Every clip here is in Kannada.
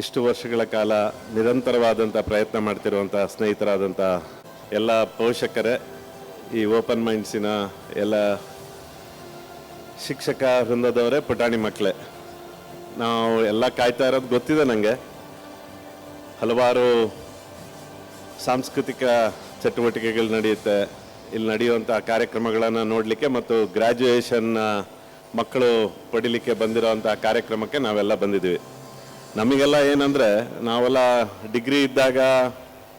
ಇಷ್ಟು ವರ್ಷಗಳ ಕಾಲ ನಿರಂತರವಾದಂಥ ಪ್ರಯತ್ನ ಮಾಡ್ತಿರುವಂಥ ಸ್ನೇಹಿತರಾದಂಥ ಎಲ್ಲ ಪೋಷಕರೇ, ಈ ಓಪನ್ ಮೈಂಡ್ಸಿನ ಎಲ್ಲ ಶಿಕ್ಷಕ ವೃಂದದವರೇ, ಪುಟಾಣಿ ಮಕ್ಕಳೇ, ನಾವು ಎಲ್ಲ ಕಾಯ್ತಾ ಇರೋದು ಗೊತ್ತಿದೆ ನನಗೆ. ಹಲವಾರು ಸಾಂಸ್ಕೃತಿಕ ಚಟುವಟಿಕೆಗಳು ನಡೆಯುತ್ತೆ. ಇಲ್ಲಿ ನಡೆಯುವಂಥ ಕಾರ್ಯಕ್ರಮಗಳನ್ನು ನೋಡಲಿಕ್ಕೆ ಮತ್ತು ಗ್ರ್ಯಾಜುಯೇಷನ್ ಮಕ್ಕಳು ಪಡಿಲಿಕ್ಕೆ ಬಂದಿರೋವಂಥ ಕಾರ್ಯಕ್ರಮಕ್ಕೆ ನಾವೆಲ್ಲ ಬಂದಿದ್ದೀವಿ. ನಮಗೆಲ್ಲ ಏನಂದರೆ, ನಾವೆಲ್ಲ ಡಿಗ್ರಿ ಇದ್ದಾಗ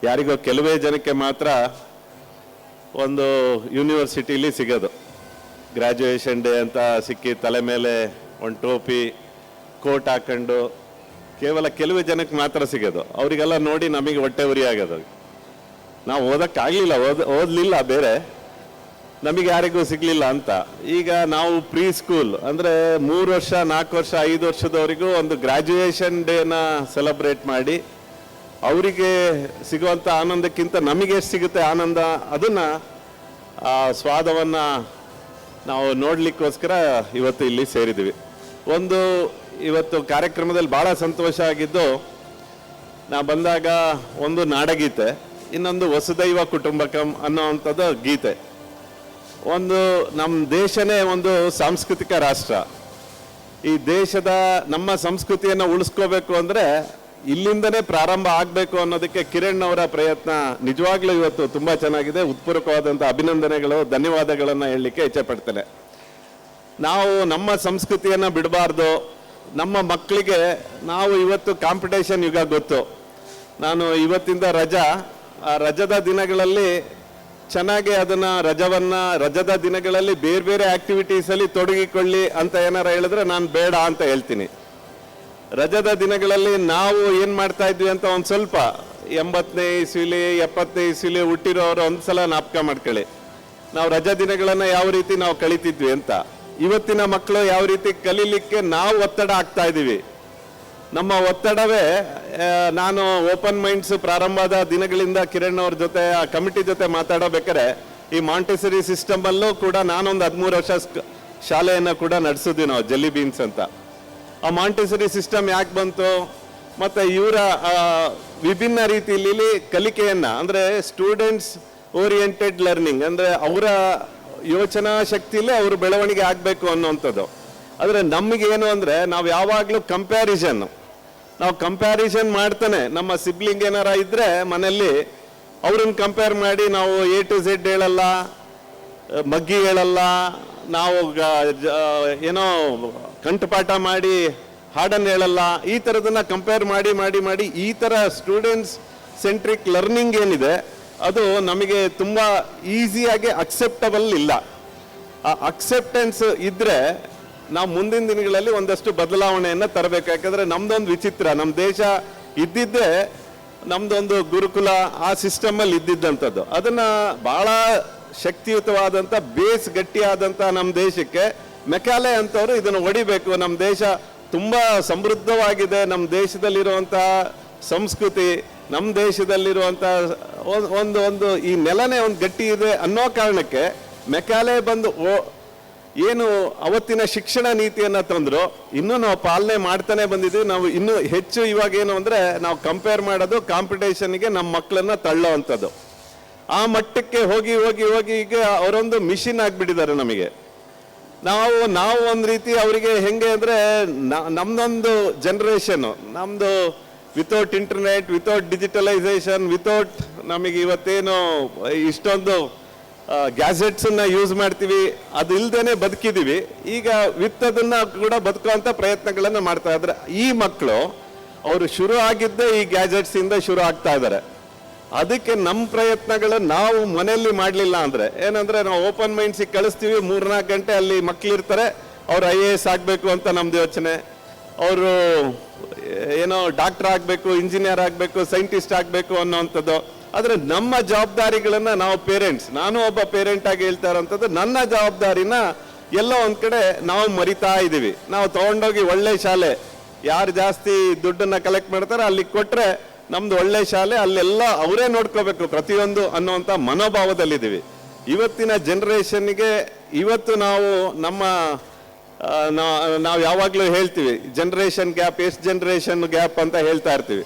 ಯಾರಿಗೋ ಕೆಲವೇ ಜನಕ್ಕೆ ಮಾತ್ರ ಒಂದು ಯೂನಿವರ್ಸಿಟಿಲಿ ಸಿಗೋದು. ಗ್ರ್ಯಾಜುಯೇಷನ್ ಡೇ ಅಂತ ಸಿಕ್ಕಿ ತಲೆ ಮೇಲೆ ಒಂದು ಟೋಪಿ ಕೋಟ್ ಹಾಕೊಂಡು ಕೇವಲ ಕೆಲವೇ ಜನಕ್ಕೆ ಮಾತ್ರ ಸಿಗೋದು. ಅವರಿಗೆಲ್ಲ ನೋಡಿ ನಮಗೆ ಹೊಟ್ಟೆ ಉರಿ ಆಗೋದು. ನಾವು ಓದೋಕ್ಕಾಗಲಿಲ್ಲ, ಓದಲಿಲ್ಲ, ಬೇರೆ ನಮಗೆ ಯಾರಿಗೂ ಸಿಗಲಿಲ್ಲ ಅಂತ. ಈಗ ನಾವು ಪ್ರೀ ಸ್ಕೂಲ್ ಅಂದರೆ 3 ವರ್ಷ 4 ವರ್ಷ 5 ವರ್ಷದವರಿಗೂ ಒಂದು ಗ್ರ್ಯಾಜುಯೇಷನ್ ಡೇನ ಸೆಲೆಬ್ರೇಟ್ ಮಾಡಿ ಅವರಿಗೆ ಸಿಗುವಂಥ ಆನಂದಕ್ಕಿಂತ ನಮಗೆ ಎಷ್ಟು ಸಿಗುತ್ತೆ ಆನಂದ, ಅದನ್ನು ಆ ಸ್ವಾದವನ್ನು ನಾವು ನೋಡಲಿಕ್ಕೋಸ್ಕರ ಇವತ್ತು ಇಲ್ಲಿ ಸೇರಿದ್ದೀವಿ. ಇವತ್ತು ಕಾರ್ಯಕ್ರಮದಲ್ಲಿ ಭಾಳ ಸಂತೋಷ ಆಗಿದ್ದು, ನಾ ಬಂದಾಗ ಒಂದು ನಾಡಗೀತೆ, ಇನ್ನೊಂದು ವಸುದೈವ ಕುಟುಂಬಕಂ ಅನ್ನೋವಂಥದ್ದು ಗೀತೆ. ನಮ್ಮ ದೇಶನೇ ಒಂದು ಸಾಂಸ್ಕೃತಿಕ ರಾಷ್ಟ್ರ. ಈ ದೇಶದ ನಮ್ಮ ಸಂಸ್ಕೃತಿಯನ್ನು ಉಳಿಸ್ಕೋಬೇಕು ಅಂದರೆ ಇಲ್ಲಿಂದನೇ ಪ್ರಾರಂಭ ಆಗಬೇಕು ಅನ್ನೋದಕ್ಕೆ ಕಿರಣ್ ಅವರ ಪ್ರಯತ್ನ ನಿಜವಾಗ್ಲೂ ಇವತ್ತು ತುಂಬ ಚೆನ್ನಾಗಿದೆ. ಉತ್ಪೂರ್ವಕವಾದಂಥ ಅಭಿನಂದನೆಗಳು, ಧನ್ಯವಾದಗಳನ್ನು ಹೇಳಲಿಕ್ಕೆ ಇಚ್ಛೆಪಡ್ತೇನೆ. ನಾವು ನಮ್ಮ ಸಂಸ್ಕೃತಿಯನ್ನು ಬಿಡಬಾರ್ದು. ನಮ್ಮ ಮಕ್ಕಳಿಗೆ ನಾವು ಇವತ್ತು ಕಾಂಪಿಟೇಷನ್ ಯುಗ ಗೊತ್ತು. ನಾನು ಇವತ್ತಿಂದ ರಜದ ದಿನಗಳಲ್ಲಿ ಚೆನ್ನಾಗಿ ಅದನ್ನು ರಜದ ದಿನಗಳಲ್ಲಿ ಬೇರೆ ಬೇರೆ ಆಕ್ಟಿವಿಟೀಸಲ್ಲಿ ತೊಡಗಿಕೊಳ್ಳಿ ಅಂತ ಏನಾರ ಹೇಳಿದ್ರೆ ನಾನು ಬೇಡ ಅಂತ ಹೇಳ್ತೀನಿ. ರಜದ ದಿನಗಳಲ್ಲಿ ನಾವು ಏನು ಮಾಡ್ತಾ ಇದ್ವಿ ಅಂತ ಒಂದು ಸ್ವಲ್ಪ 80ನೇ ಇಸ್ವಿಲಿ 70ನೇ ಇಸ್ವಿಲಿ ಹುಟ್ಟಿರೋರು ಒಂದ್ಸಲ ಜ್ಞಾಪಕ ಮಾಡ್ಕೊಳ್ಳಿ. ನಾವು ರಜಾ ದಿನಗಳನ್ನು ಯಾವ ರೀತಿ ನಾವು ಕಳೀತಿದ್ವಿ ಅಂತ. ಇವತ್ತಿನ ಮಕ್ಕಳು ಯಾವ ರೀತಿ ಕಲೀಲಿಕ್ಕೆ ನಾವು ಒತ್ತಡ ಆಗ್ತಾ ಇದ್ದೀವಿ. ನಮ್ಮ ಒತ್ತಡವೇ, ನಾನು ಓಪನ್ ಮೈಂಡ್ಸ್ ಪ್ರಾರಂಭದ ದಿನಗಳಿಂದ ಕಿರಣ್ ಅವ್ರ ಜೊತೆ, ಆ ಕಮಿಟಿ ಜೊತೆ ಮಾತಾಡಬೇಕಾದ್ರೆ ಈ ಮಾಂಟೆಸರಿ ಸಿಸ್ಟಮಲ್ಲೂ ಕೂಡ ನಾನೊಂದು 13 ವರ್ಷ ಶಾಲೆಯನ್ನು ಕೂಡ ನಡೆಸಿದ್ವಿ ನಾವು, ಜೆಲ್ಲಿ ಬೀನ್ಸ್ ಅಂತ. ಆ ಮಾಂಟೆಸರಿ ಸಿಸ್ಟಮ್ ಯಾಕೆ ಬಂತು, ಮತ್ತು ಇವರ ವಿಭಿನ್ನ ರೀತಿಯಲ್ಲಿ ಕಲಿಕೆಯನ್ನು, ಅಂದರೆ ಸ್ಟೂಡೆಂಟ್ಸ್ ಓರಿಯೆಂಟೆಡ್ ಲರ್ನಿಂಗ್, ಅಂದರೆ ಅವರ ಯೋಚನಾ ಶಕ್ತಿಯಲ್ಲೇ ಅವ್ರ ಬೆಳವಣಿಗೆ ಆಗಬೇಕು ಅನ್ನೋವಂಥದ್ದು. ಆದರೆ ನಮಗೇನು ಅಂದರೆ, ನಾವು ಯಾವಾಗಲೂ ಕಂಪ್ಯಾರಿಸನ್ ಮಾಡ್ತಾನೆ. ನಮ್ಮ ಸಿಬ್ಲಿಂಗ್ ಏನಾರ ಇದ್ದರೆ ಮನೆಯಲ್ಲಿ ಅವ್ರನ್ನ ಕಂಪೇರ್ ಮಾಡಿ ನಾವು A to Z ಹೇಳಲ್ಲ, ಮಗ್ಗಿ ಹೇಳಲ್ಲ, ನಾವು ಏನೋ ಕಂಠಪಾಠ ಮಾಡಿ ಹಾಡನ್ನು ಹೇಳಲ್ಲ. ಈ ಥರದನ್ನ ಕಂಪೇರ್ ಮಾಡಿ ಈ ಥರ ಸ್ಟೂಡೆಂಟ್ಸ್ ಸೆಂಟ್ರಿಕ್ ಲರ್ನಿಂಗ್ ಏನಿದೆ ಅದು ನಮಗೆ ತುಂಬ ಈಸಿಯಾಗಿ ಅಕ್ಸೆಪ್ಟಬಲ್ ಇಲ್ಲ. ಆ ಅಕ್ಸೆಪ್ಟೆನ್ಸ್ ಇದ್ದರೆ ನಾವು ಮುಂದಿನ ದಿನಗಳಲ್ಲಿ ಒಂದಷ್ಟು ಬದಲಾವಣೆಯನ್ನು ತರಬೇಕು. ಯಾಕಂದರೆ ನಮ್ದೊಂದು ವಿಚಿತ್ರ, ನಮ್ಮ ದೇಶ ಇದ್ದಿದ್ದೇ ನಮ್ದೊಂದು ಗುರುಕುಲ ಆ ಸಿಸ್ಟಮಲ್ಲಿ ಇದ್ದಿದ್ದಂಥದ್ದು. ಅದನ್ನು ಭಾಳ ಶಕ್ತಿಯುತವಾದಂಥ ಬೇಸ್ ಗಟ್ಟಿಯಾದಂಥ ನಮ್ಮ ದೇಶಕ್ಕೆ ಮೆಕ್ಯಾಲೆ ಅಂತವರು ಇದನ್ನು ಹೊಡಿಬೇಕು. ನಮ್ಮ ದೇಶ ತುಂಬ ಸಮೃದ್ಧವಾಗಿದೆ, ನಮ್ಮ ದೇಶದಲ್ಲಿರುವಂಥ ಸಂಸ್ಕೃತಿ, ನಮ್ಮ ದೇಶದಲ್ಲಿರುವಂಥ ಒಂದು ಈ ನೆಲನೇ ಒಂದು ಗಟ್ಟಿ ಇದೆ ಅನ್ನೋ ಕಾರಣಕ್ಕೆ ಮೆಕ್ಯಾಲೆ ಬಂದು ಏನು ಅವತ್ತಿನ ಶಿಕ್ಷಣ ನೀತಿಯನ್ನು ತಂದ್ರು, ಇನ್ನೂ ನಾವು ಪಾಲನೆ ಮಾಡ್ತಾನೆ ಬಂದಿದ್ದೀವಿ. ನಾವು ಇನ್ನೂ ಹೆಚ್ಚು ಇವಾಗ ಏನು ಅಂದರೆ, ನಾವು ಕಂಪೇರ್ ಮಾಡೋದು ಕಾಂಪಿಟೇಷನ್ಗೆ ನಮ್ಮ ಮಕ್ಕಳನ್ನ ತಳ್ಳೋ ಅಂಥದ್ದು. ಆ ಮಟ್ಟಕ್ಕೆ ಹೋಗಿ ಈಗ ಅವರೊಂದು ಮಿಷಿನ್ ಆಗಿಬಿಟ್ಟಿದ್ದಾರೆ ನಮಗೆ. ನಾವು ಒಂದು ರೀತಿ ಅವರಿಗೆ ಹೆಂಗೆ ಅಂದರೆ, ನಮ್ದೊಂದು ಜನ್ರೇಷನ್ನು, ನಮ್ಮದು without internet, without digitalisation, without ನಮಗೆ ಇವತ್ತೇನು ಇಷ್ಟೊಂದು ಗ್ಯಾಜೆಟ್ಸನ್ನು ಯೂಸ್ ಮಾಡ್ತೀವಿ, ಅದು ಇಲ್ದೇನೆ ಬದುಕಿದ್ದೀವಿ. ಈಗ ವಿತ್ ಅದನ್ನು ಕೂಡ ಬದುಕುವಂಥ ಪ್ರಯತ್ನಗಳನ್ನು ಮಾಡ್ತಾ ಇದ್ದಾರೆ. ಈ ಮಕ್ಕಳು ಅವರು ಶುರು ಆಗಿದ್ದೇ ಈ ಗ್ಯಾಜೆಟ್ಸಿಂದ ಶುರು ಆಗ್ತಾ ಇದ್ದಾರೆ. ಅದಕ್ಕೆ ನಮ್ಮ ಪ್ರಯತ್ನಗಳು ನಾವು ಮನೆಯಲ್ಲಿ ಮಾಡಲಿಲ್ಲ ಅಂದರೆ ಏನಂದರೆ, ನಾವು ಓಪನ್ ಮೈಂಡ್ಸಿಗೆ ಕಳಿಸ್ತೀವಿ, 3-4 ಗಂಟೆ ಅಲ್ಲಿ ಮಕ್ಕಳಿರ್ತಾರೆ, ಅವ್ರು IAS ಆಗಬೇಕು ಅಂತ ನಮ್ದು ಯೋಚನೆ, ಅವರು ಏನೋ ಡಾಕ್ಟರ್ ಆಗಬೇಕು, ಇಂಜಿನಿಯರ್ ಆಗಬೇಕು, ಸೈಂಟಿಸ್ಟ್ ಆಗಬೇಕು ಅನ್ನೋವಂಥದ್ದು. ಆದರೆ ನಮ್ಮ ಜವಾಬ್ದಾರಿಗಳನ್ನು ನಾವು ಪೇರೆಂಟ್ಸ್, ನಾನು ಒಬ್ಬ ಪೇರೆಂಟ್ ಆಗಿ ಹೇಳ್ತಾ ಇರೋಂಥದ್ದು, ನನ್ನ ಜವಾಬ್ದಾರಿನ ಎಲ್ಲೋ ಒಂದು ಕಡೆ ನಾವು ಮರಿತಾ ಇದ್ದೀವಿ. ನಾವು ತೊಗೊಂಡೋಗಿ ಒಳ್ಳೆ ಶಾಲೆ, ಯಾರು ಜಾಸ್ತಿ ದುಡ್ಡನ್ನು ಕಲೆಕ್ಟ್ ಮಾಡ್ತಾರೆ ಅಲ್ಲಿ ಕೊಟ್ಟರೆ ನಮ್ದು ಒಳ್ಳೆ ಶಾಲೆ, ಅಲ್ಲೆಲ್ಲ ಅವರೇ ನೋಡ್ಕೋಬೇಕು ಪ್ರತಿಯೊಂದು ಅನ್ನುವಂಥ ಮನೋಭಾವದಲ್ಲಿದ್ದೀವಿ. ಇವತ್ತಿನ ಜನ್ರೇಷನ್ಗೆ ಇವತ್ತು ನಾವು ನಮ್ಮ ನಾವು ಯಾವಾಗಲೂ ಹೇಳ್ತೀವಿ ಜನ್ರೇಷನ್ ಗ್ಯಾಪ್, ಎಷ್ಟು ಜನ್ರೇಷನ್ ಗ್ಯಾಪ್ ಅಂತ ಹೇಳ್ತಾ ಇರ್ತೀವಿ.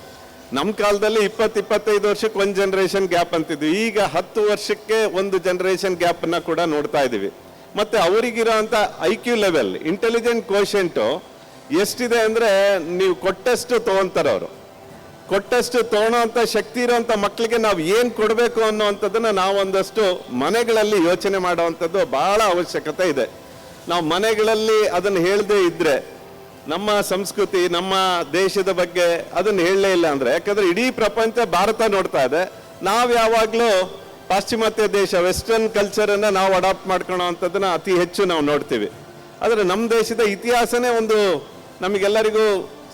ನಮ್ಮ ಕಾಲದಲ್ಲಿ 20-25 ವರ್ಷಕ್ಕೆ ಒಂದು ಜನ್ರೇಷನ್ ಗ್ಯಾಪ್ ಅಂತಿದ್ವಿ. ಈಗ 10 ವರ್ಷಕ್ಕೆ ಒಂದು ಜನ್ರೇಷನ್ ಗ್ಯಾಪನ್ನು ಕೂಡ ನೋಡ್ತಾ ಇದ್ದೀವಿ. ಮತ್ತು ಅವರಿಗಿರೋಂಥ IQ ಲೆವೆಲ್, ಇಂಟೆಲಿಜೆಂಟ್ ಕೋಶೆಂಟು ಎಷ್ಟಿದೆ ಅಂದರೆ ನೀವು ಕೊಟ್ಟಷ್ಟು ತೊಗೊತಾರೆ. ಅವರು ಕೊಟ್ಟಷ್ಟು ತೊಗೊಳೋಂಥ ಶಕ್ತಿ ಇರೋಂಥ ಮಕ್ಕಳಿಗೆ ನಾವು ಏನು ಕೊಡಬೇಕು ಅನ್ನೋವಂಥದ್ದನ್ನು ನಾವು ಒಂದಷ್ಟು ಮನೆಗಳಲ್ಲಿ ಯೋಚನೆ ಮಾಡೋವಂಥದ್ದು ಭಾಳ ಅವಶ್ಯಕತೆ ಇದೆ. ನಾವು ಮನೆಗಳಲ್ಲಿ ಅದನ್ನು ಹೇಳದೇ ಇದ್ದರೆ ನಮ್ಮ ಸಂಸ್ಕೃತಿ, ನಮ್ಮ ದೇಶದ ಬಗ್ಗೆ ಅದನ್ನು ಹೇಳಲೇ ಇಲ್ಲ ಅಂದರೆ, ಯಾಕಂದರೆ ಇಡೀ ಪ್ರಪಂಚ ಭಾರತ ನೋಡ್ತಾ ಇದೆ. ನಾವು ಯಾವಾಗಲೂ ಪಾಶ್ಚಿಮಾತ್ಯ ದೇಶ, ವೆಸ್ಟರ್ನ್ ಕಲ್ಚರನ್ನು ನಾವು ಅಡಾಪ್ಟ್ ಮಾಡ್ಕೊಳ್ಳೋ ಅಂಥದ್ದನ್ನು ಅತಿ ಹೆಚ್ಚು ನಾವು ನೋಡ್ತೀವಿ. ಆದರೆ ನಮ್ಮ ದೇಶದ ಇತಿಹಾಸನೇ ಒಂದು ನಮಗೆಲ್ಲರಿಗೂ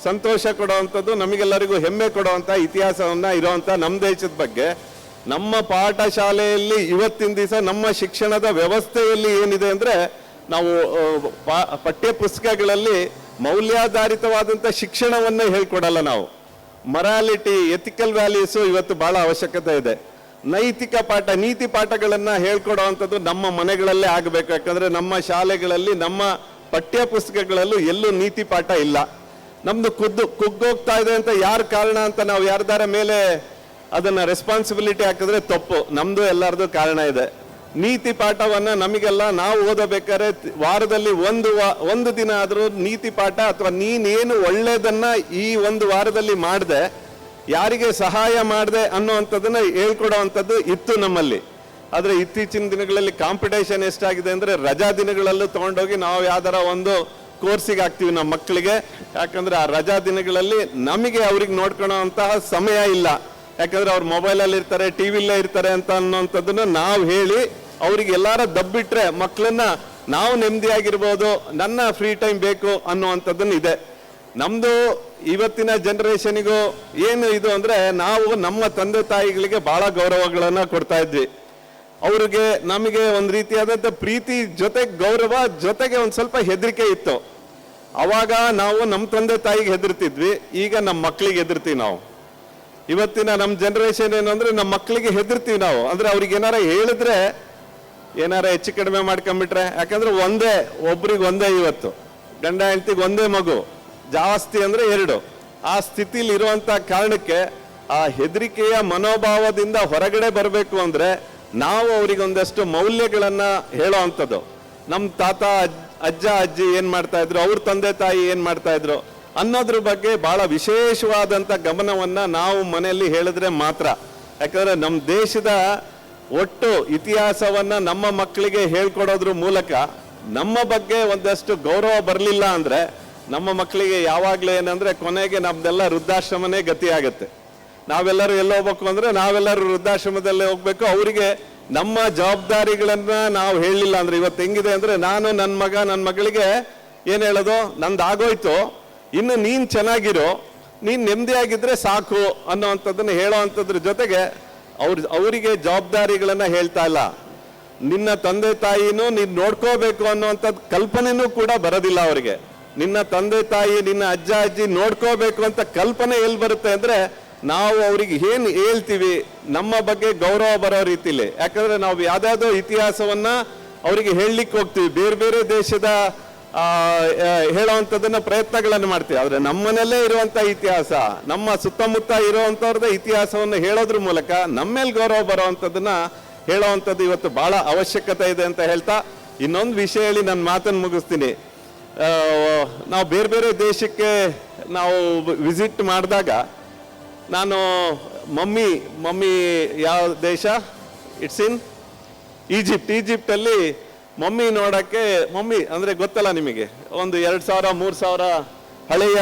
ಸಂತೋಷ ಕೊಡುವಂಥದ್ದು, ನಮಗೆಲ್ಲರಿಗೂ ಹೆಮ್ಮೆ ಕೊಡುವಂಥ ಇತಿಹಾಸವನ್ನು ಇರೋವಂಥ ನಮ್ಮ ದೇಶದ ಬಗ್ಗೆ ನಮ್ಮ ಪಾಠಶಾಲೆಯಲ್ಲಿ ಇವತ್ತಿನ ದಿವಸ ನಮ್ಮ ಶಿಕ್ಷಣದ ವ್ಯವಸ್ಥೆಯಲ್ಲಿ ಏನಿದೆ ಅಂದರೆ, ನಾವು ಪಠ್ಯ ಪುಸ್ತಕಗಳಲ್ಲಿ ಮೌಲ್ಯಾಧಾರಿತವಾದಂಥ ಶಿಕ್ಷಣವನ್ನೇ ಹೇಳ್ಕೊಡಲ್ಲ. ನಾವು ಮೊರಾಲಿಟಿ, ಎಥಿಕಲ್ ವ್ಯಾಲ್ಯೂಸು ಇವತ್ತು ಭಾಳ ಅವಶ್ಯಕತೆ ಇದೆ. ನೈತಿಕ ಪಾಠ, ನೀತಿ ಪಾಠಗಳನ್ನು ಹೇಳ್ಕೊಡೋವಂಥದ್ದು ನಮ್ಮ ಮನೆಗಳಲ್ಲೇ ಆಗಬೇಕು. ಯಾಕಂದರೆ ನಮ್ಮ ಶಾಲೆಗಳಲ್ಲಿ, ನಮ್ಮ ಪಠ್ಯ ಪುಸ್ತಕಗಳಲ್ಲೂ ಎಲ್ಲೂ ನೀತಿ ಪಾಠ ಇಲ್ಲ. ನಮ್ಮದು ಕುಗ್ಗೋಗ್ತಾ ಇದೆ ಅಂತ ಯಾರು ಕಾರಣ ಅಂತ ನಾವು ಯಾರ್ದಾರ ಮೇಲೆ ಅದನ್ನು ರೆಸ್ಪಾನ್ಸಿಬಿಲಿಟಿ ಹಾಕಿದ್ರೆ ತಪ್ಪು. ನಮ್ಮದು ಎಲ್ಲರದು ಕಾರಣ ಇದೆ. ನೀತಿ ಪಾಠವನ್ನು ನಮಗೆಲ್ಲ ನಾವು ಓದಬೇಕಾದ್ರೆ ವಾರದಲ್ಲಿ ಒಂದು ದಿನ ಆದರೂ ನೀತಿ ಪಾಠ ಅಥವಾ ನೀನೇನು ಒಳ್ಳೆಯದನ್ನು ಈ ಒಂದು ವಾರದಲ್ಲಿ ಮಾಡಿದೆ, ಯಾರಿಗೆ ಸಹಾಯ ಮಾಡಿದೆ ಅನ್ನೋವಂಥದ್ದನ್ನು ಹೇಳ್ಕೊಡೋವಂಥದ್ದು ಇತ್ತು ನಮ್ಮಲ್ಲಿ. ಆದರೆ ಇತ್ತೀಚಿನ ದಿನಗಳಲ್ಲಿ ಕಾಂಪಿಟೇಷನ್ ಎಷ್ಟಾಗಿದೆ ಅಂದರೆ, ರಜಾ ದಿನಗಳಲ್ಲೂ ತೊಗೊಂಡೋಗಿ ನಾವು ಯಾವ್ದಾರ ಒಂದು ಕೋರ್ಸಿಗೆ ಹಾಕ್ತೀವಿ ನಮ್ಮ ಮಕ್ಕಳಿಗೆ. ಯಾಕಂದರೆ ಆ ರಜಾ ದಿನಗಳಲ್ಲಿ ನಮಗೆ ಅವ್ರಿಗೆ ನೋಡ್ಕೊಳ್ಳೋ ಅಂತಹ ಸಮಯ ಇಲ್ಲ. ಯಾಕಂದರೆ ಅವ್ರು ಮೊಬೈಲಲ್ಲಿ ಇರ್ತಾರೆ, ಟಿವಿಲೇ ಇರ್ತಾರೆ ಅಂತ ಅನ್ನೋವಂಥದ್ದನ್ನು ನಾವು ಹೇಳಿ ಅವ್ರಿಗೆ ಎಲ್ಲಾರ ದಬ್ಬಿಟ್ರೆ ಮಕ್ಕಳನ್ನ ನಾವು ನೆಮ್ಮದಿಯಾಗಿರ್ಬೋದು, ನನ್ನ ಫ್ರೀ ಟೈಮ್ ಬೇಕು ಅನ್ನುವಂಥದ್ದನ್ನು ಇದೆ. ನಮ್ಮದು ಇವತ್ತಿನ ಜನ್ರೇಷನಿಗೂ ಏನು ಇದು ಅಂದರೆ, ನಾವು ನಮ್ಮ ತಂದೆ ತಾಯಿಗಳಿಗೆ ಭಾಳ ಗೌರವಗಳನ್ನು ಕೊಡ್ತಾ ಇದ್ವಿ. ಅವ್ರಿಗೆ ನಮಗೆ ಒಂದು ರೀತಿಯಾದಂಥ ಪ್ರೀತಿ ಜೊತೆಗೆ ಗೌರವ ಜೊತೆಗೆ ಒಂದು ಸ್ವಲ್ಪ ಹೆದರಿಕೆ ಇತ್ತು. ಅವಾಗ ನಾವು ನಮ್ಮ ತಂದೆ ತಾಯಿಗೆ ಹೆದರ್ತಿದ್ವಿ, ಈಗ ನಮ್ಮ ಮಕ್ಕಳಿಗೆ ಹೆದರ್ತೀವಿ ನಾವು. ಇವತ್ತಿನ ನಮ್ಮ ಜನ್ರೇಷನ್ ಏನು ಅಂದರೆ, ನಮ್ಮ ಮಕ್ಕಳಿಗೆ ಹೆದರ್ತೀವಿ ನಾವು. ಅಂದರೆ ಅವ್ರಿಗೆ ಏನಾರ ಹೇಳಿದ್ರೆ ಏನಾರ ಹೆಚ್ಚು ಕಡಿಮೆ ಮಾಡ್ಕೊಂಬಿಟ್ರೆ, ಯಾಕಂದ್ರೆ ಒಬ್ರಿಗೆ ಒಂದೇ, ಇವತ್ತು ಗಂಡ ಹೆಂಡತಿಗೆ ಒಂದೇ ಮಗು, ಜಾಸ್ತಿ ಅಂದರೆ 2. ಆ ಸ್ಥಿತಿಲಿ ಇರುವಂಥ ಕಾರಣಕ್ಕೆ ಆ ಹೆದರಿಕೆಯ ಮನೋಭಾವದಿಂದ ಹೊರಗಡೆ ಬರಬೇಕು ಅಂದರೆ ನಾವು ಅವರಿಗೆ ಒಂದಷ್ಟು ಮೌಲ್ಯಗಳನ್ನು ಹೇಳೋ ಅಂಥದ್ದು. ನಮ್ಮ ತಾತ ಅಜ್ಜ ಅಜ್ಜಿ ಏನು ಮಾಡ್ತಾ ಇದ್ರು, ಅವ್ರ ತಂದೆ ತಾಯಿ ಏನು ಮಾಡ್ತಾ ಇದ್ರು ಅನ್ನೋದ್ರ ಬಗ್ಗೆ ಭಾಳ ವಿಶೇಷವಾದಂಥ ಗಮನವನ್ನು ನಾವು ಮನೆಯಲ್ಲಿ ಹೇಳಿದ್ರೆ ಮಾತ್ರ. ಯಾಕಂದರೆ ನಮ್ಮ ದೇಶದ ಒಟ್ಟು ಇತಿಹಾಸವನ್ನು ನಮ್ಮ ಮಕ್ಕಳಿಗೆ ಹೇಳ್ಕೊಡೋದ್ರ ಮೂಲಕ ನಮ್ಮ ಬಗ್ಗೆ ಒಂದಷ್ಟು ಗೌರವ ಬರಲಿಲ್ಲ ಅಂದರೆ ನಮ್ಮ ಮಕ್ಕಳಿಗೆ ಯಾವಾಗಲೂ ಏನಂದರೆ ಕೊನೆಗೆ ನಮ್ದೆಲ್ಲ ವೃದ್ಧಾಶ್ರಮನೇ ಗತಿ ಆಗುತ್ತೆ. ನಾವೆಲ್ಲರೂ ಎಲ್ಲಿ ಹೋಗ್ಬೇಕು ಅಂದರೆ ನಾವೆಲ್ಲರೂ ವೃದ್ಧಾಶ್ರಮದಲ್ಲೇ ಹೋಗ್ಬೇಕು. ಅವರಿಗೆ ನಮ್ಮ ಜವಾಬ್ದಾರಿಗಳನ್ನು ನಾವು ಹೇಳಲಿಲ್ಲ ಅಂದರೆ, ಇವತ್ತು ಹೆಂಗಿದೆ ಅಂದರೆ, ನಾನು ನನ್ನ ಮಗ ನನ್ನ ಮಗಳಿಗೆ ಏನು ಹೇಳೋದು, ನಂದು ಆಗೋಯ್ತು, ಇನ್ನು ನೀನು ಚೆನ್ನಾಗಿರೋ, ನೀನು ನೆಮ್ಮದಿಯಾಗಿದ್ದರೆ ಸಾಕು ಅನ್ನೋವಂಥದ್ದನ್ನು ಹೇಳೋ ಅಂಥದ್ರ ಜೊತೆಗೆ ಅವರಿಗೆ ಜವಾಬ್ದಾರಿಗಳನ್ನು ಹೇಳ್ತಾ ಇಲ್ಲ. ನಿನ್ನ ತಂದೆ ತಾಯಿನೂ ನೀನು ನೋಡ್ಕೋಬೇಕು ಅನ್ನೋವಂಥದ್ದು ಕಲ್ಪನೆನೂ ಕೂಡ ಬರೋದಿಲ್ಲ ಅವರಿಗೆ. ನಿನ್ನ ತಂದೆ ತಾಯಿ, ನಿನ್ನ ಅಜ್ಜ ಅಜ್ಜಿ ನೋಡ್ಕೋಬೇಕು ಅಂತ ಕಲ್ಪನೆ ಎಲ್ಲಿ ಬರುತ್ತೆ ಅಂದರೆ, ನಾವು ಅವ್ರಿಗೆ ಏನು ಹೇಳ್ತೀವಿ ನಮ್ಮ ಬಗ್ಗೆ ಗೌರವ ಬರೋ ರೀತಿಲಿ. ಯಾಕಂದರೆ ನಾವು ಯಾವುದಾದ್ರೂ ಇತಿಹಾಸವನ್ನು ಅವರಿಗೆ ಹೇಳಲಿಕ್ಕೆ ಹೋಗ್ತೀವಿ, ಬೇರೆ ಬೇರೆ ದೇಶದ ಹೇಳೋವಂಥದ್ದನ್ನು ಪ್ರಯತ್ನಗಳನ್ನು ಮಾಡ್ತೀವಿ. ಆದರೆ ನಮ್ಮನೆಯಲ್ಲೇ ಇರುವಂಥ ಇತಿಹಾಸ, ನಮ್ಮ ಸುತ್ತಮುತ್ತ ಇರುವಂಥವ್ರದ್ದೇ ಇತಿಹಾಸವನ್ನು ಹೇಳೋದ್ರ ಮೂಲಕ ನಮ್ಮ ಮೇಲೆ ಗೌರವ ಬರೋವಂಥದ್ದನ್ನು ಹೇಳೋವಂಥದ್ದು ಇವತ್ತು ಭಾಳ ಅವಶ್ಯಕತೆ ಇದೆ ಅಂತ ಹೇಳ್ತಾ, ಇನ್ನೊಂದು ವಿಷಯ ಹೇಳಿ ನನ್ನ ಮಾತನ್ನು ಮುಗಿಸ್ತೀನಿ. ನಾವು ಬೇರೆ ಬೇರೆ ದೇಶಕ್ಕೆ ನಾವು ವಿಸಿಟ್ ಮಾಡಿದಾಗ, ನಾನು ಮಮ್ಮಿ ಯಾವ ದೇಶ, ಇಟ್ಸ್ ಇನ್ ಈಜಿಪ್ಟಲ್ಲಿ ಮಮ್ಮಿ ನೋಡೋಕ್ಕೆ, ಮಮ್ಮಿ ಅಂದರೆ ಗೊತ್ತಲ್ಲ ನಿಮಗೆ, ಒಂದು 2000-3000 ಹಳೆಯ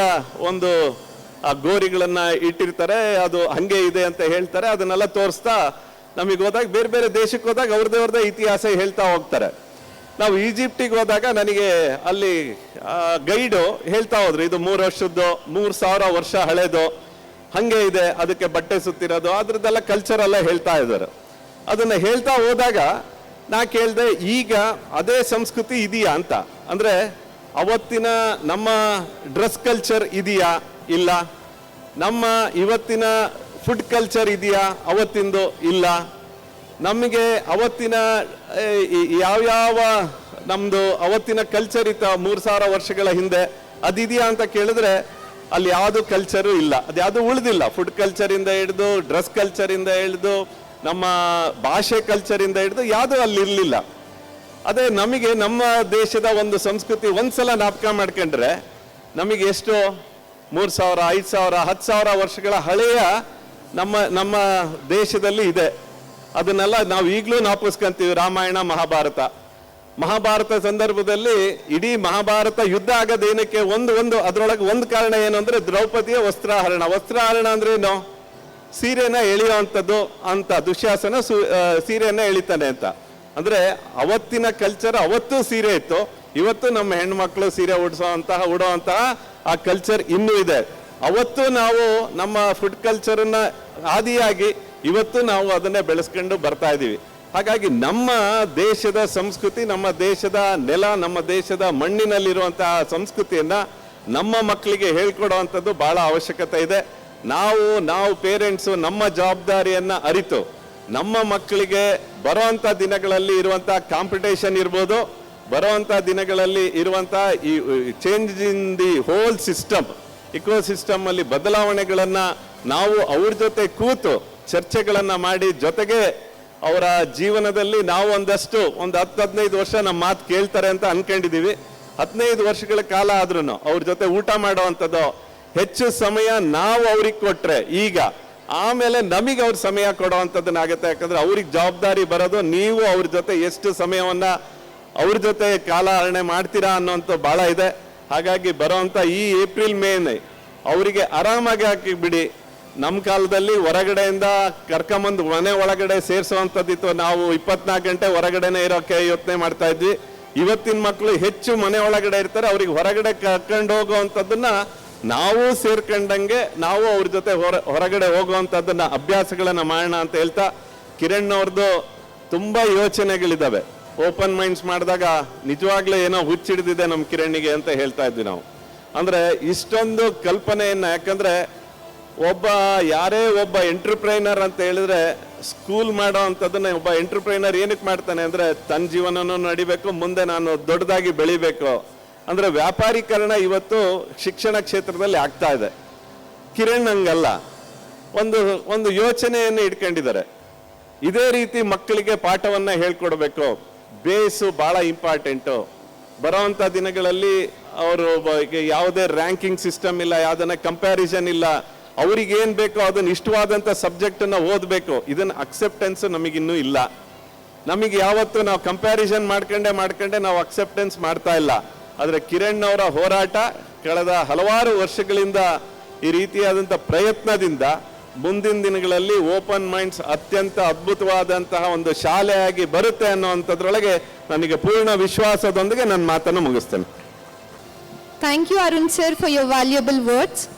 ಒಂದು ಆ ಗೋರಿಗಳನ್ನು ಇಟ್ಟಿರ್ತಾರೆ, ಅದು ಹಾಗೆ ಇದೆ ಅಂತ ಹೇಳ್ತಾರೆ. ಅದನ್ನೆಲ್ಲ ತೋರಿಸ್ತಾ ನಮಗೆ ಹೋದಾಗ, ಬೇರೆ ಬೇರೆ ದೇಶಕ್ಕೆ ಹೋದಾಗ ಅವ್ರದ್ದೇ ಇತಿಹಾಸ ಹೇಳ್ತಾ ಹೋಗ್ತಾರೆ. ನಾವು ಈಜಿಪ್ಟಿಗೆ ಹೋದಾಗ ನನಗೆ ಅಲ್ಲಿ ಗೈಡು ಹೇಳ್ತಾ ಹೋದ್ರು, ಇದು 3 ವರ್ಷದ್ದು, 3000 ವರ್ಷ ಹಳೇದು, ಹಾಗೆ ಇದೆ, ಅದಕ್ಕೆ ಬಟ್ಟೆ ಸುತ್ತಿರೋದು, ಅದ್ರದ್ದೆಲ್ಲ ಕಲ್ಚರೆಲ್ಲ ಹೇಳ್ತಾ ಇದ್ದಾರೆ. ಅದನ್ನು ಹೇಳ್ತಾ ಹೋದಾಗ ನಾ ಕೇಳಿದೆ, ಈಗ ಅದೇ ಸಂಸ್ಕೃತಿ ಇದೆಯಾ ಅಂತ. ಅಂದರೆ ಅವತ್ತಿನ ನಮ್ಮ ಡ್ರೆಸ್ ಕಲ್ಚರ್ ಇದೆಯಾ, ಇಲ್ಲ. ನಮ್ಮ ಇವತ್ತಿನ ಫುಡ್ ಕಲ್ಚರ್ ಇದೆಯಾ, ಅವತ್ತಿಂದು ಇಲ್ಲ. ನಮಗೆ ಅವತ್ತಿನ ಯಾವ್ಯಾವ ನಮ್ದು ಅವತ್ತಿನ ಕಲ್ಚರ್ ಇತ್ತ 3000 ವರ್ಷಗಳ ಹಿಂದೆ, ಅದಿದೆಯಾ ಅಂತ ಕೇಳಿದ್ರೆ ಅಲ್ಲಿ ಯಾವುದು ಕಲ್ಚರು ಇಲ್ಲ, ಅದ್ಯಾವುದು ಉಳಿದಿಲ್ಲ. ಫುಡ್ ಕಲ್ಚರ್ ಇಂದ ಹಿಡಿದು, ಡ್ರೆಸ್ ಕಲ್ಚರ್ ಇಂದ ಹಿಡಿದು, ನಮ್ಮ ಭಾಷೆ ಕಲ್ಚರ್ ಇಂದ ಹಿಡಿದು ಯಾವುದು ಅಲ್ಲಿ ಇರಲಿಲ್ಲ. ಅದೇ ನಮಗೆ ನಮ್ಮ ದೇಶದ ಒಂದು ಸಂಸ್ಕೃತಿ ಒಂದ್ಸಲ ಜ್ಞಾಪಕ ಮಾಡ್ಕೊಂಡ್ರೆ ನಮಗೆ ಎಷ್ಟು 3000, 5000, 10,000 ವರ್ಷಗಳ ಹಳೆಯ ನಮ್ಮ ದೇಶದಲ್ಲಿ ಇದೆ. ಅದನ್ನೆಲ್ಲ ನಾವು ಈಗಲೂ ಜ್ಞಾಪಿಸ್ಕೊಂತೀವಿ. ರಾಮಾಯಣ, ಮಹಾಭಾರತ ಸಂದರ್ಭದಲ್ಲಿ ಇಡೀ ಮಹಾಭಾರತ ಯುದ್ಧ ಆಗೋದೇನಕ್ಕೆ ಅದರೊಳಗೆ ಒಂದು ಕಾರಣ ಏನು ಅಂದ್ರೆ ದ್ರೌಪದಿಯ ವಸ್ತ್ರಾಹರಣ ಅಂದ್ರೆ ಏನು? ಸೀರೆನ ಎಳೆಯುವಂಥದ್ದು ಅಂತ. ದುಶ್ಯಾಸನ ಸೀರೆಯನ್ನ ಎಳಿತಾನೆ ಅಂತ. ಅಂದ್ರೆ ಅವತ್ತಿನ ಕಲ್ಚರ್ ಅವತ್ತು ಸೀರೆ ಇತ್ತು, ಇವತ್ತು ನಮ್ಮ ಹೆಣ್ಮಕ್ಳು ಸೀರೆ ಉಡುವಂತಹ ಆ ಕಲ್ಚರ್ ಇನ್ನೂ ಇದೆ. ಅವತ್ತು ನಾವು ನಮ್ಮ ಫುಡ್ ಕಲ್ಚರನ್ನ ಆದಿಯಾಗಿ ಇವತ್ತು ನಾವು ಅದನ್ನೇ ಬೆಳೆಸ್ಕೊಂಡು ಬರ್ತಾ ಇದ್ದೀವಿ. ಹಾಗಾಗಿ ನಮ್ಮ ದೇಶದ ಸಂಸ್ಕೃತಿ, ನಮ್ಮ ದೇಶದ ನೆಲ, ನಮ್ಮ ದೇಶದ ಮಣ್ಣಿನಲ್ಲಿರುವಂತಹ ಸಂಸ್ಕೃತಿಯನ್ನ ನಮ್ಮ ಮಕ್ಕಳಿಗೆ ಹೇಳ್ಕೊಡುವಂಥದ್ದು ಬಹಳ ಅವಶ್ಯಕತೆ ಇದೆ. ನಾವು ಪೇರೆಂಟ್ಸು ನಮ್ಮ ಜವಾಬ್ದಾರಿಯನ್ನ ಅರಿತು ನಮ್ಮ ಮಕ್ಕಳಿಗೆ ಬರುವಂತ ದಿನಗಳಲ್ಲಿ ಇರುವಂತಹ ಕಾಂಪಿಟೇಷನ್ ಇರ್ಬೋದು, ಬರುವಂತ ದಿನಗಳಲ್ಲಿ ಇರುವಂತಹ ಈ change in the whole system, ecosystem ಅಲ್ಲಿ ಬದಲಾವಣೆಗಳನ್ನ ನಾವು ಅವ್ರ ಜೊತೆ ಕೂತು ಚರ್ಚೆಗಳನ್ನ ಮಾಡಿ, ಜೊತೆಗೆ ಅವರ ಜೀವನದಲ್ಲಿ ನಾವು ಒಂದು 10-15 ವರ್ಷ ನಮ್ಮ ಮಾತು ಕೇಳ್ತಾರೆ ಅಂತ ಅನ್ಕೊಂಡಿದೀವಿ. 15 ವರ್ಷಗಳ ಕಾಲ ಆದ್ರೂ ಅವ್ರ ಜೊತೆ ಊಟ ಮಾಡುವಂಥದ್ದು, ಹೆಚ್ಚು ಸಮಯ ನಾವು ಅವ್ರಿಗೆ ಕೊಟ್ರೆ ಈಗ ಆಮೇಲೆ ನಮಗೆ ಅವ್ರ ಸಮಯ ಕೊಡುವಂಥದ್ದನ್ನಾಗುತ್ತೆ. ಯಾಕಂದ್ರೆ ಅವ್ರಿಗೆ ಜವಾಬ್ದಾರಿ ಬರೋದು ನೀವು ಅವ್ರ ಜೊತೆ ಎಷ್ಟು ಸಮಯವನ್ನ ಅವ್ರ ಜೊತೆ ಕಾಲಹರಣೆ ಮಾಡ್ತೀರಾ ಅನ್ನೋಂಥ ಬಹಳ ಇದೆ. ಹಾಗಾಗಿ ಬರೋವಂಥ ಈ ಏಪ್ರಿಲ್ ಮೇನೆ ಅವರಿಗೆ ಆರಾಮಾಗಿ ಹಾಕಿ ಬಿಡಿ. ನಮ್ಮ ಕಾಲದಲ್ಲಿ ಹೊರಗಡೆಯಿಂದ ಕರ್ಕೊಂಬಂದು ಮನೆ ಒಳಗಡೆ ಸೇರಿಸುವಂಥದ್ದಿತ್ತು. ನಾವು 24 ಗಂಟೆ ಹೊರಗಡೆನೆ ಇರೋಕೆ ಯೋಚನೆ ಮಾಡ್ತಾ ಇದ್ವಿ. ಇವತ್ತಿನ ಮಕ್ಕಳು ಹೆಚ್ಚು ಮನೆ ಒಳಗಡೆ ಇರ್ತಾರೆ, ಅವ್ರಿಗೆ ಹೊರಗಡೆ ಕರ್ಕೊಂಡು ಹೋಗುವಂಥದ್ದನ್ನ ನಾವು ಸೇರ್ಕೊಂಡಂಗೆ ನಾವು ಅವ್ರ ಜೊತೆ ಹೊರಗಡೆ ಹೋಗುವಂಥದ್ದನ್ನ ಅಭ್ಯಾಸಗಳನ್ನ ಮಾಡೋಣ ಅಂತ ಹೇಳ್ತಾ, ಕಿರಣ್ ಅವ್ರದ್ದು ತುಂಬಾ ಯೋಚನೆಗಳಿದ್ದಾವೆ. ಓಪನ್ ಮೈಂಡ್ಸ್ ಮಾಡಿದಾಗ ನಿಜವಾಗ್ಲೂ ಏನೋ ಹುಚ್ಚಿಡಿದಿದೆ ನಮ್ಮ ಕಿರಣ್ಣಿಗೆ ಅಂತ ಹೇಳ್ತಾ ಇದ್ವಿ ನಾವು. ಅಂದ್ರೆ ಇಷ್ಟೊಂದು ಕಲ್ಪನೆಯನ್ನ, ಯಾಕಂದ್ರೆ ಯಾರೇ ಒಬ್ಬ ಎಂಟರ್ಪ್ರೈನರ್ ಅಂತ ಹೇಳಿದ್ರೆ ಸ್ಕೂಲ್ ಮಾಡೋ ಅಂಥದ್ದನ್ನ ಒಬ್ಬ ಎಂಟರ್ಪ್ರೈನರ್ ಏನಕ್ಕೆ ಮಾಡ್ತಾನೆ ಅಂದ್ರೆ ತನ್ನ ಜೀವನನೂ ನಡಿಬೇಕು, ಮುಂದೆ ನಾನು ದೊಡ್ಡದಾಗಿ ಬೆಳಿಬೇಕು ಅಂದ್ರೆ ವ್ಯಾಪಾರೀಕರಣ ಇವತ್ತು ಶಿಕ್ಷಣ ಕ್ಷೇತ್ರದಲ್ಲಿ ಆಗ್ತಾ ಇದೆ. ಕಿರಣ್ ಹಂಗಲ್ಲ, ಒಂದು ಯೋಚನೆಯನ್ನು ಇಟ್ಕೊಂಡಿದ್ದಾರೆ. ಇದೇ ರೀತಿ ಮಕ್ಕಳಿಗೆ ಪಾಠವನ್ನ ಹೇಳ್ಕೊಡ್ಬೇಕು. ಬೇಸು ಬಹಳ ಇಂಪಾರ್ಟೆಂಟು. ಬರೋವಂಥ ದಿನಗಳಲ್ಲಿ ಅವರು ಯಾವುದೇ ರ್ಯಾಂಕಿಂಗ್ ಸಿಸ್ಟಮ್ ಇಲ್ಲ, ಯಾವುದನ್ನ ಕಂಪ್ಯಾರಿಸನ್ ಇಲ್ಲ. ಅವ್ರಿಗೆ ಏನ್ ಬೇಕೋ ಅದನ್ನ ಇಷ್ಟವಾದಂಥ ಸಬ್ಜೆಕ್ಟ್ ಅನ್ನ ಓದಬೇಕು. ಇದನ್ನ ಅಕ್ಸೆಪ್ಟೆನ್ಸ್ ನಮಗಿನ್ನೂ ಇಲ್ಲ. ನಮಗೆ ಯಾವತ್ತು ನಾವು ಕಂಪ್ಯಾರಿಸನ್ ಮಾಡ್ಕೊಂಡೆ ನಾವು ಅಕ್ಸೆಪ್ಟೆನ್ಸ್ ಮಾಡ್ತಾ ಇಲ್ಲ. ಆದ್ರೆ ಕಿರಣ್ ಅವರ ಹೋರಾಟ ಕಳೆದ ಹಲವಾರು ವರ್ಷಗಳಿಂದ ಈ ರೀತಿಯಾದಂಥ ಪ್ರಯತ್ನದಿಂದ ಮುಂದಿನ ದಿನಗಳಲ್ಲಿ ಓಪನ್ ಮೈಂಡ್ಸ್ ಅತ್ಯಂತ ಅದ್ಭುತವಾದಂತಹ ಒಂದು ಶಾಲೆಯಾಗಿ ಬರುತ್ತೆ ಅನ್ನುವಂಥದ್ರೊಳಗೆ ನನಗೆ ಪೂರ್ಣ ವಿಶ್ವಾಸದೊಂದಿಗೆ ನನ್ನ ಮಾತನ್ನು ಮುಗಿಸ್ತೇನೆ. Thank you, Arun sir, for your valuable words.